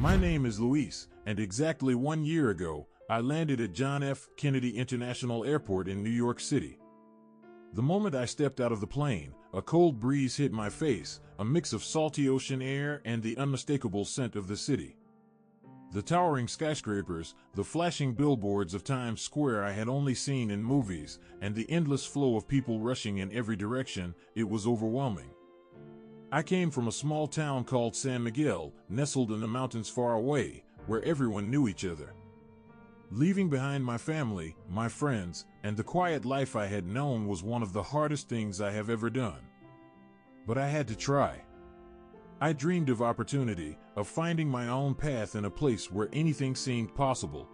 My name is Luis, and exactly 1 year ago, I landed at John F. Kennedy International Airport in New York City. The moment I stepped out of the plane, a cold breeze hit my face, a mix of salty ocean air and the unmistakable scent of the city. The towering skyscrapers, the flashing billboards of Times Square I had only seen in movies, and the endless flow of people rushing in every direction, it was overwhelming. I came from a small town called San Miguel, nestled in the mountains far away, where everyone knew each other. Leaving behind my family, my friends, and the quiet life I had known was one of the hardest things I have ever done. But I had to try. I dreamed of opportunity, of finding my own path in a place where anything seemed possible.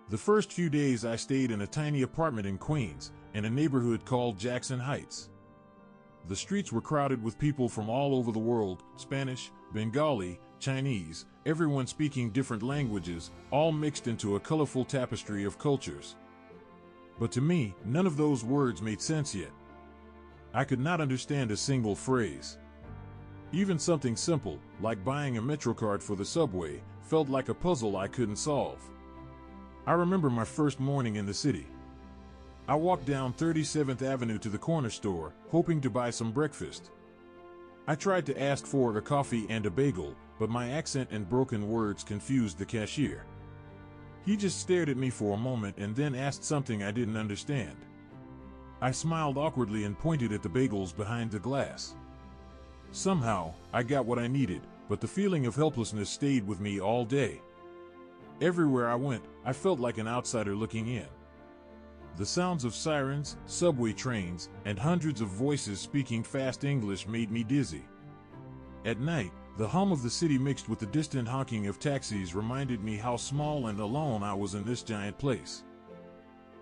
The first few days I stayed in a tiny apartment in Queens, in a neighborhood called Jackson Heights. The streets were crowded with people from all over the world, Spanish, Bengali, Chinese, everyone speaking different languages, all mixed into a colorful tapestry of cultures. But to me, none of those words made sense yet. I could not understand a single phrase. Even something simple, like buying a MetroCard for the subway, felt like a puzzle I couldn't solve. I remember my first morning in the city. I walked down 37th Avenue to the corner store, hoping to buy some breakfast. I tried to ask for a coffee and a bagel, but my accent and broken words confused the cashier. He just stared at me for a moment and then asked something I didn't understand. I smiled awkwardly and pointed at the bagels behind the glass. Somehow, I got what I needed, but the feeling of helplessness stayed with me all day. Everywhere I went, I felt like an outsider looking in. The sounds of sirens, subway trains, and hundreds of voices speaking fast English made me dizzy. At night, the hum of the city mixed with the distant honking of taxis reminded me how small and alone I was in this giant place.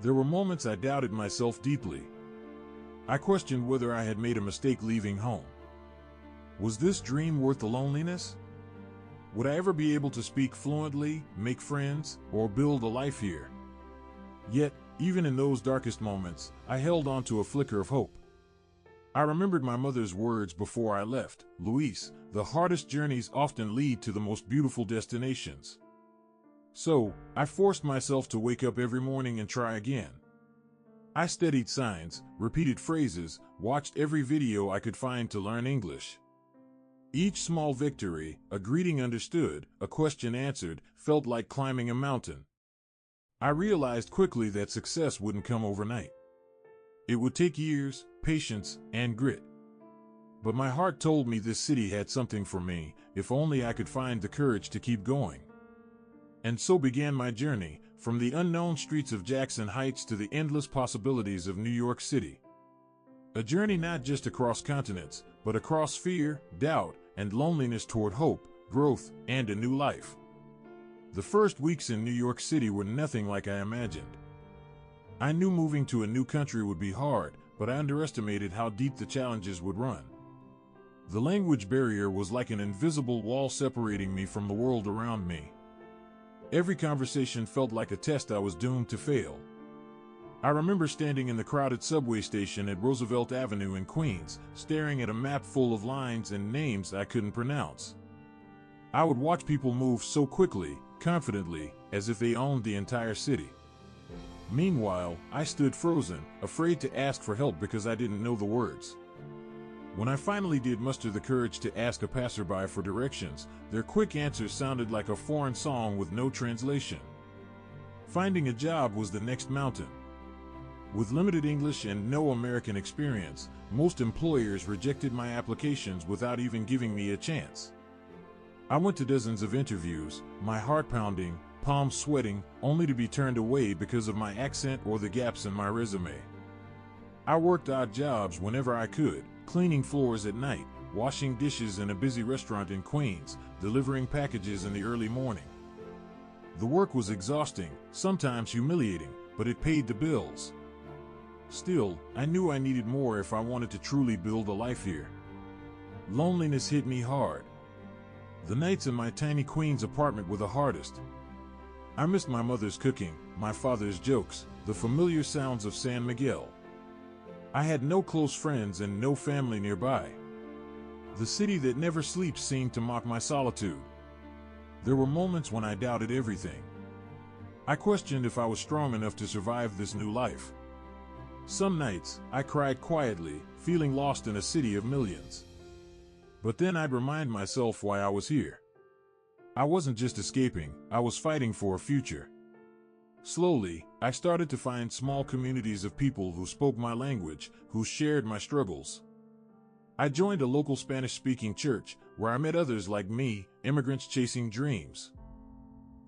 There were moments I doubted myself deeply. I questioned whether I had made a mistake leaving home. Was this dream worth the loneliness? Would I ever be able to speak fluently, make friends, or build a life here? Yet, even in those darkest moments, I held on to a flicker of hope. I remembered my mother's words before I left, "Luis, the hardest journeys often lead to the most beautiful destinations." So, I forced myself to wake up every morning and try again. I studied signs, repeated phrases, watched every video I could find to learn English. Each small victory, a greeting understood, a question answered, felt like climbing a mountain. I realized quickly that success wouldn't come overnight. It would take years, patience, and grit. But my heart told me this city had something for me, if only I could find the courage to keep going. And so began my journey, from the unknown streets of Jackson Heights to the endless possibilities of New York City. A journey not just across continents, but across fear, doubt, and loneliness toward hope, growth, and a new life. The first weeks in New York City were nothing like I imagined. I knew moving to a new country would be hard, but I underestimated how deep the challenges would run. The language barrier was like an invisible wall separating me from the world around me. Every conversation felt like a test I was doomed to fail. I remember standing in the crowded subway station at Roosevelt Avenue in Queens, staring at a map full of lines and names I couldn't pronounce. I would watch people move so quickly, confidently, as if they owned the entire city. Meanwhile, I stood frozen, afraid to ask for help because I didn't know the words. When I finally did muster the courage to ask a passerby for directions, their quick answers sounded like a foreign song with no translation. Finding a job was the next mountain. With limited English and no American experience, most employers rejected my applications without even giving me a chance. I went to dozens of interviews, my heart pounding, palms sweating, only to be turned away because of my accent or the gaps in my resume. I worked odd jobs whenever I could, cleaning floors at night, washing dishes in a busy restaurant in Queens, delivering packages in the early morning. The work was exhausting, sometimes humiliating, but it paid the bills. Still, I knew I needed more if I wanted to truly build a life here. Loneliness hit me hard. The nights in my tiny Queens apartment were the hardest. I missed my mother's cooking, my father's jokes, the familiar sounds of San Miguel. I had no close friends and no family nearby. The city that never sleeps seemed to mock my solitude. There were moments when I doubted everything. I questioned if I was strong enough to survive this new life. Some nights, I cried quietly, feeling lost in a city of millions. But then I'd remind myself why I was here. I wasn't just escaping, I was fighting for a future. Slowly, I started to find small communities of people who spoke my language, who shared my struggles. I joined a local Spanish-speaking church, where I met others like me, immigrants chasing dreams.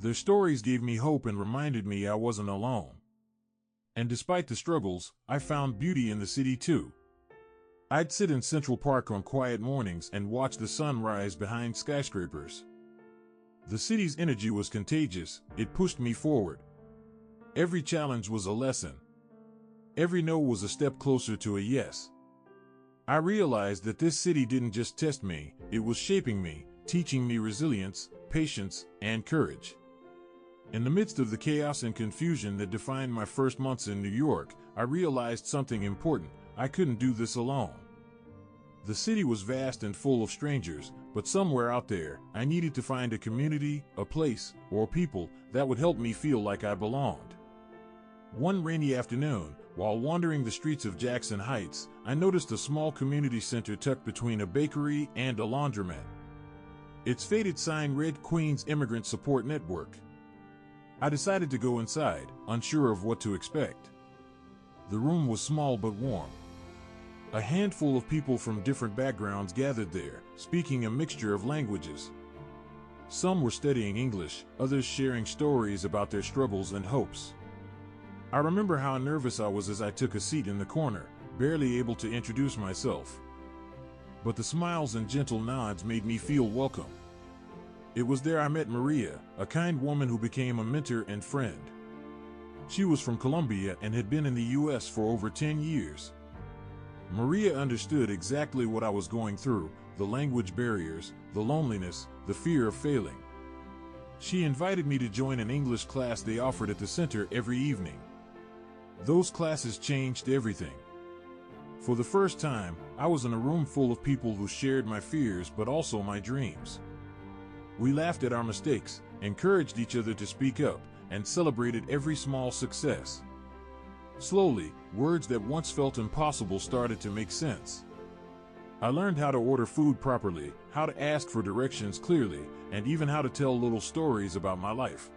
Their stories gave me hope and reminded me I wasn't alone. And despite the struggles, I found beauty in the city too. I'd sit in Central Park on quiet mornings and watch the sun rise behind skyscrapers. The city's energy was contagious, it pushed me forward. Every challenge was a lesson. Every no was a step closer to a yes. I realized that this city didn't just test me, it was shaping me, teaching me resilience, patience, and courage. In the midst of the chaos and confusion that defined my first months in New York, I realized something important: I couldn't do this alone. The city was vast and full of strangers, but somewhere out there, I needed to find a community, a place, or people that would help me feel like I belonged. One rainy afternoon, while wandering the streets of Jackson Heights, I noticed a small community center tucked between a bakery and a laundromat. Its faded sign read Queens Immigrant Support Network. I decided to go inside, unsure of what to expect. The room was small but warm. A handful of people from different backgrounds gathered there, speaking a mixture of languages. Some were studying English, others sharing stories about their struggles and hopes. I remember how nervous I was as I took a seat in the corner, barely able to introduce myself. But the smiles and gentle nods made me feel welcome. It was there I met Maria, a kind woman who became a mentor and friend. She was from Colombia and had been in the U.S. for over 10 years. Maria understood exactly what I was going through: the language barriers, the loneliness, the fear of failing. She invited me to join an English class they offered at the center every evening. Those classes changed everything. For the first time, I was in a room full of people who shared my fears but also my dreams. We laughed at our mistakes, encouraged each other to speak up, and celebrated every small success. Slowly, words that once felt impossible started to make sense. I learned how to order food properly, how to ask for directions clearly, and even how to tell little stories about my life.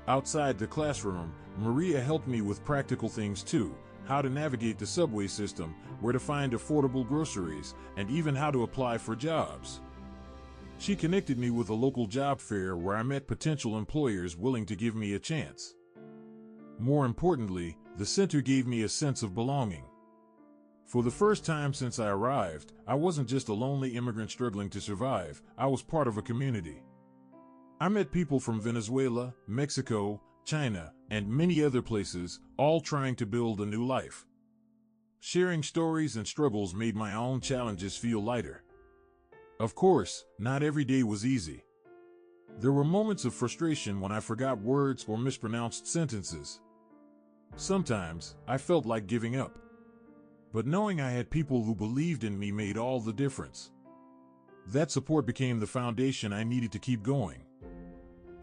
Outside the classroom, Maria helped me with practical things too: how to navigate the subway system, where to find affordable groceries, and even how to apply for jobs. She connected me with a local job fair where I met potential employers willing to give me a chance. More importantly, the center gave me a sense of belonging. For the first time since I arrived, I wasn't just a lonely immigrant struggling to survive, I was part of a community. I met people from Venezuela, Mexico, China, and many other places, all trying to build a new life. Sharing stories and struggles made my own challenges feel lighter. Of course, not every day was easy. There were moments of frustration when I forgot words or mispronounced sentences. Sometimes, I felt like giving up. But knowing I had people who believed in me made all the difference. That support became the foundation I needed to keep going.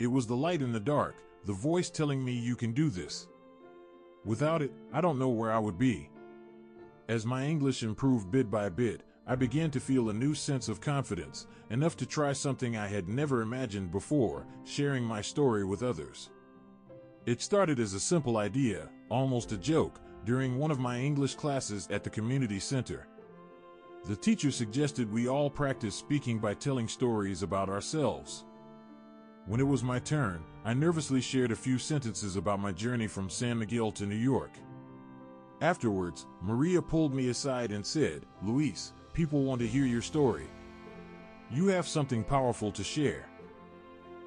It was the light in the dark, the voice telling me you can do this. Without it, I don't know where I would be. As my English improved bit by bit, I began to feel a new sense of confidence, enough to try something I had never imagined before: sharing my story with others. It started as a simple idea, almost a joke, during one of my English classes at the community center. The teacher suggested we all practice speaking by telling stories about ourselves. When it was my turn, I nervously shared a few sentences about my journey from San Miguel to New York. Afterwards, Maria pulled me aside and said, "Luis, people want to hear your story. You have something powerful to share."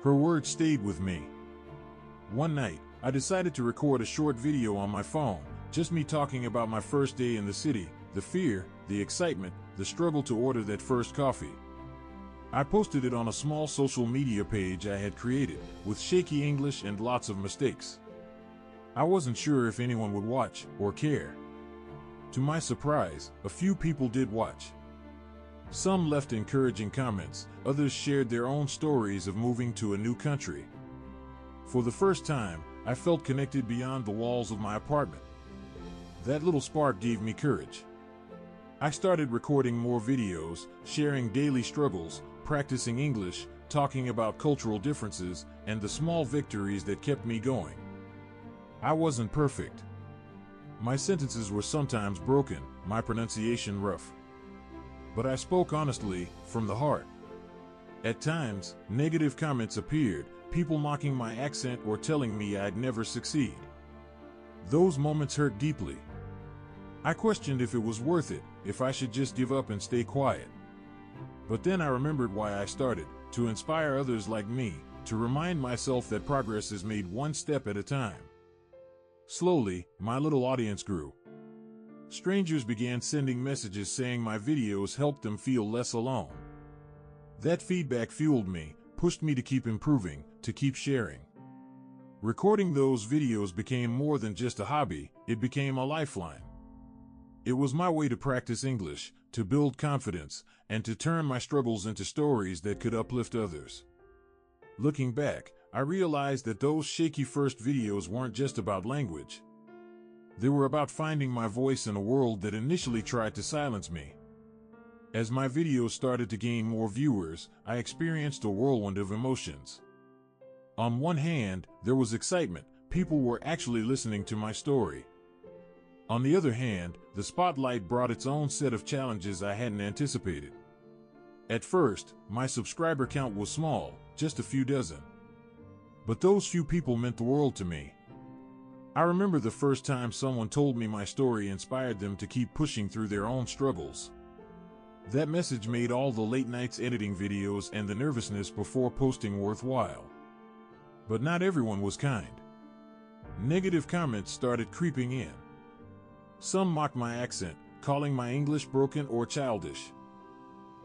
Her words stayed with me. One night, I decided to record a short video on my phone, just me talking about my first day in the city, the fear, the excitement, the struggle to order that first coffee. I posted it on a small social media page I had created, with shaky English and lots of mistakes. I wasn't sure if anyone would watch or care. To my surprise, a few people did watch. Some left encouraging comments, others shared their own stories of moving to a new country. For the first time, I felt connected beyond the walls of my apartment. That little spark gave me courage. I started recording more videos, sharing daily struggles, practicing English, talking about cultural differences, and the small victories that kept me going. I wasn't perfect. My sentences were sometimes broken, my pronunciation rough. But I spoke honestly, from the heart. At times, negative comments appeared, people mocking my accent or telling me I'd never succeed. Those moments hurt deeply. I questioned if it was worth it, if I should just give up and stay quiet. But then I remembered why I started, to inspire others like me, to remind myself that progress is made one step at a time. Slowly, my little audience grew. Strangers began sending messages saying my videos helped them feel less alone. That feedback fueled me, pushed me to keep improving, to keep sharing. Recording those videos became more than just a hobby, it became a lifeline. It was my way to practice English, to build confidence, and to turn my struggles into stories that could uplift others. Looking back, I realized that those shaky first videos weren't just about language. They were about finding my voice in a world that initially tried to silence me. As my videos started to gain more viewers, I experienced a whirlwind of emotions. On one hand, there was excitement, people were actually listening to my story. On the other hand, the spotlight brought its own set of challenges I hadn't anticipated. At first, my subscriber count was small, just a few dozen. But those few people meant the world to me. I remember the first time someone told me my story inspired them to keep pushing through their own struggles. That message made all the late nights editing videos and the nervousness before posting worthwhile. But not everyone was kind. Negative comments started creeping in. Some mocked my accent, calling my English broken or childish.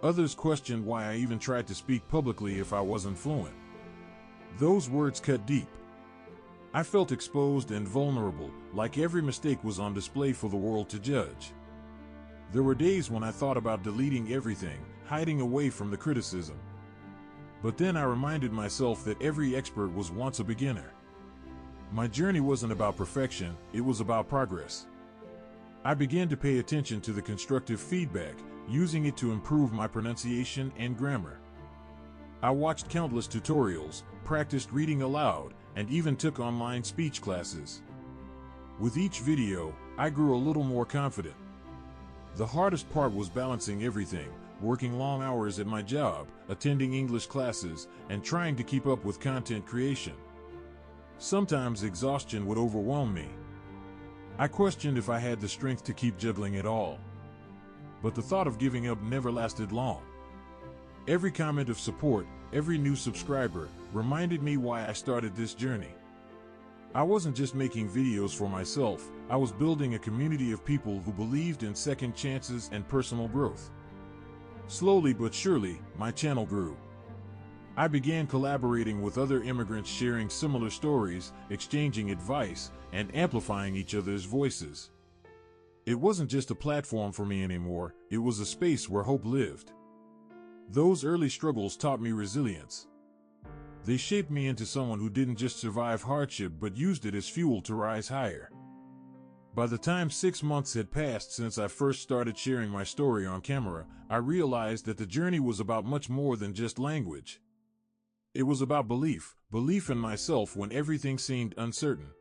Others questioned why I even tried to speak publicly if I wasn't fluent. Those words cut deep. I felt exposed and vulnerable, like every mistake was on display for the world to judge. There were days when I thought about deleting everything, hiding away from the criticism. But then I reminded myself that every expert was once a beginner. My journey wasn't about perfection, it was about progress. I began to pay attention to the constructive feedback, using it to improve my pronunciation and grammar. I watched countless tutorials, practiced reading aloud, and even took online speech classes. With each video, I grew a little more confident. The hardest part was balancing everything, working long hours at my job, attending English classes, and trying to keep up with content creation. Sometimes exhaustion would overwhelm me. I questioned if I had the strength to keep juggling it all. But the thought of giving up never lasted long. Every comment of support, every new subscriber, reminded me why I started this journey. I wasn't just making videos for myself, I was building a community of people who believed in second chances and personal growth. Slowly but surely, my channel grew. I began collaborating with other immigrants, sharing similar stories, exchanging advice, and amplifying each other's voices. It wasn't just a platform for me anymore, it was a space where hope lived. Those early struggles taught me resilience. They shaped me into someone who didn't just survive hardship but used it as fuel to rise higher. By the time 6 months had passed since I first started sharing my story on camera, I realized that the journey was about much more than just language. It was about belief in myself when everything seemed uncertain.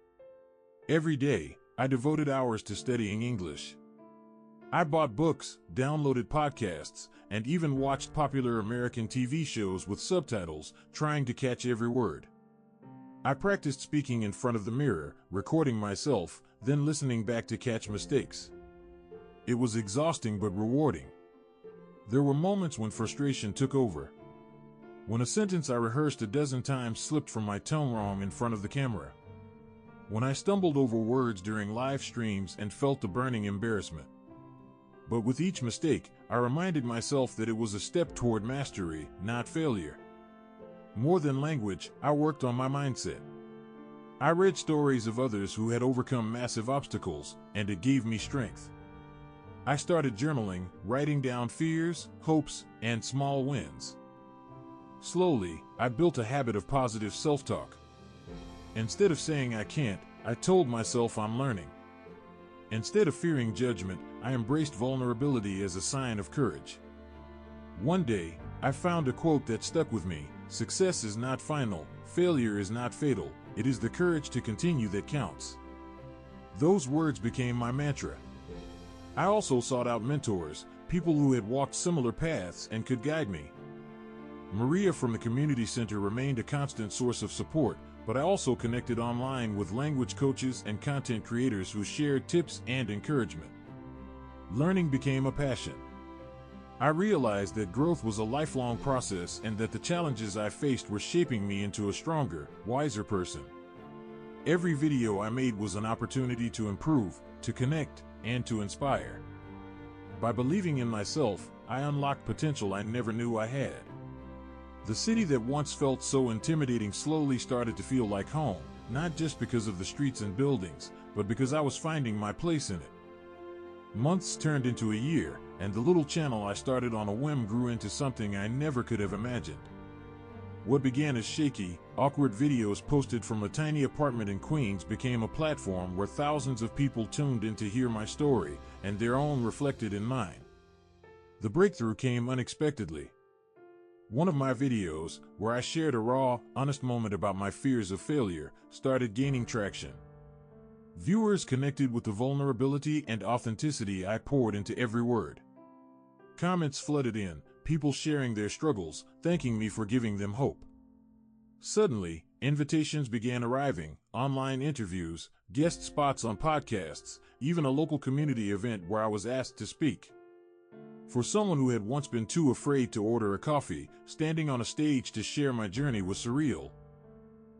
Every day, I devoted hours to studying English. I bought books, downloaded podcasts, and even watched popular American TV shows with subtitles, trying to catch every word. I practiced speaking in front of the mirror, recording myself, then listening back to catch mistakes. It was exhausting but rewarding. There were moments when frustration took over. When a sentence I rehearsed a dozen times slipped from my tongue wrong in front of the camera. When I stumbled over words during live streams and felt the burning embarrassment. But with each mistake, I reminded myself that it was a step toward mastery, not failure. More than language, I worked on my mindset. I read stories of others who had overcome massive obstacles, and it gave me strength. I started journaling, writing down fears, hopes, and small wins. Slowly, I built a habit of positive self-talk. Instead of saying I can't, I told myself I'm learning. Instead of fearing judgment, I embraced vulnerability as a sign of courage. One day, I found a quote that stuck with me: "Success is not final, failure is not fatal, it is the courage to continue that counts." Those words became my mantra. I also sought out mentors, people who had walked similar paths and could guide me. Maria from the community center remained a constant source of support, but I also connected online with language coaches and content creators who shared tips and encouragement. Learning became a passion. I realized that growth was a lifelong process and that the challenges I faced were shaping me into a stronger, wiser person. Every video I made was an opportunity to improve, to connect, and to inspire. By believing in myself, I unlocked potential I never knew I had. The city that once felt so intimidating slowly started to feel like home, not just because of the streets and buildings, but because I was finding my place in it. Months turned into a year, and the little channel I started on a whim grew into something I never could have imagined. What began as shaky, awkward videos posted from a tiny apartment in Queens became a platform where thousands of people tuned in to hear my story, and their own reflected in mine. The breakthrough came unexpectedly. One of my videos, where I shared a raw, honest moment about my fears of failure, started gaining traction. Viewers connected with the vulnerability and authenticity I poured into every word. Comments flooded in, people sharing their struggles, thanking me for giving them hope. Suddenly, invitations began arriving, online interviews, guest spots on podcasts, even a local community event where I was asked to speak. For someone who had once been too afraid to order a coffee, standing on a stage to share my journey was surreal.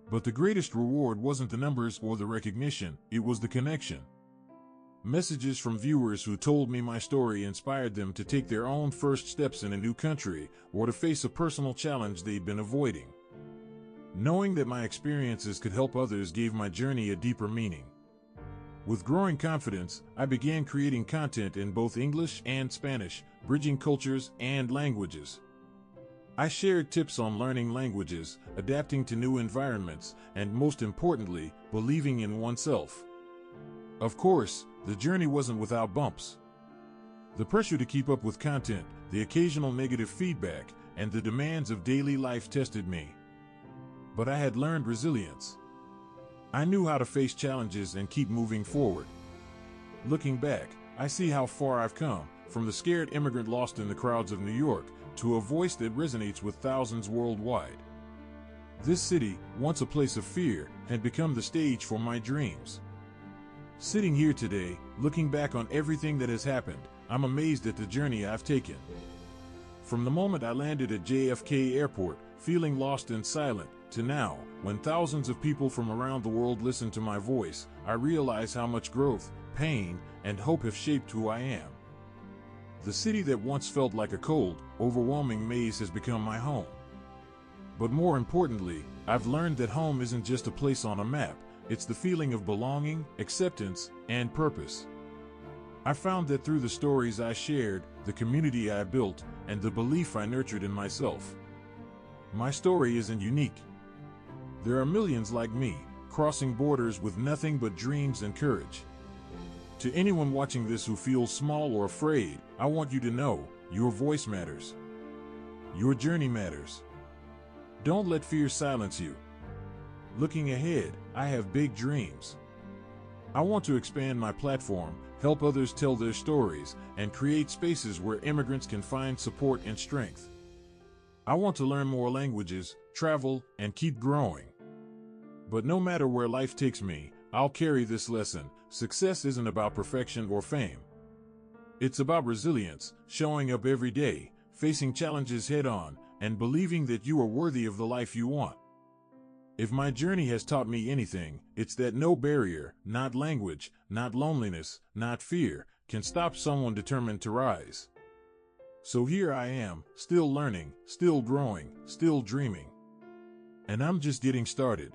But the greatest reward wasn't the numbers or the recognition, it was the connection. Messages from viewers who told me my story inspired them to take their own first steps in a new country or to face a personal challenge they'd been avoiding. Knowing that my experiences could help others gave my journey a deeper meaning. With growing confidence, I began creating content in both English and Spanish, bridging cultures and languages. I shared tips on learning languages, adapting to new environments, and most importantly, believing in oneself. Of course, the journey wasn't without bumps. The pressure to keep up with content, the occasional negative feedback, and the demands of daily life tested me. But I had learned resilience. I knew how to face challenges and keep moving forward. Looking back, I see how far I've come, from the scared immigrant lost in the crowds of New York, to a voice that resonates with thousands worldwide. This city, once a place of fear, had become the stage for my dreams. Sitting here today, looking back on everything that has happened, I'm amazed at the journey I've taken. From the moment I landed at JFK Airport, feeling lost and silent, to now, when thousands of people from around the world listen to my voice, I realize how much growth, pain, and hope have shaped who I am. The city that once felt like a cold, overwhelming maze has become my home. But more importantly, I've learned that home isn't just a place on a map, it's the feeling of belonging, acceptance, and purpose. I found that through the stories I shared, the community I built, and the belief I nurtured in myself. My story isn't unique. There are millions like me, crossing borders with nothing but dreams and courage. To anyone watching this who feels small or afraid, I want you to know, your voice matters. Your journey matters. Don't let fear silence you. Looking ahead, I have big dreams. I want to expand my platform, help others tell their stories, and create spaces where immigrants can find support and strength. I want to learn more languages, travel, and keep growing. But no matter where life takes me, I'll carry this lesson: success isn't about perfection or fame. It's about resilience, showing up every day, facing challenges head-on, and believing that you are worthy of the life you want. If my journey has taught me anything, it's that no barrier, not language, not loneliness, not fear, can stop someone determined to rise. So here I am, still learning, still growing, still dreaming. And I'm just getting started.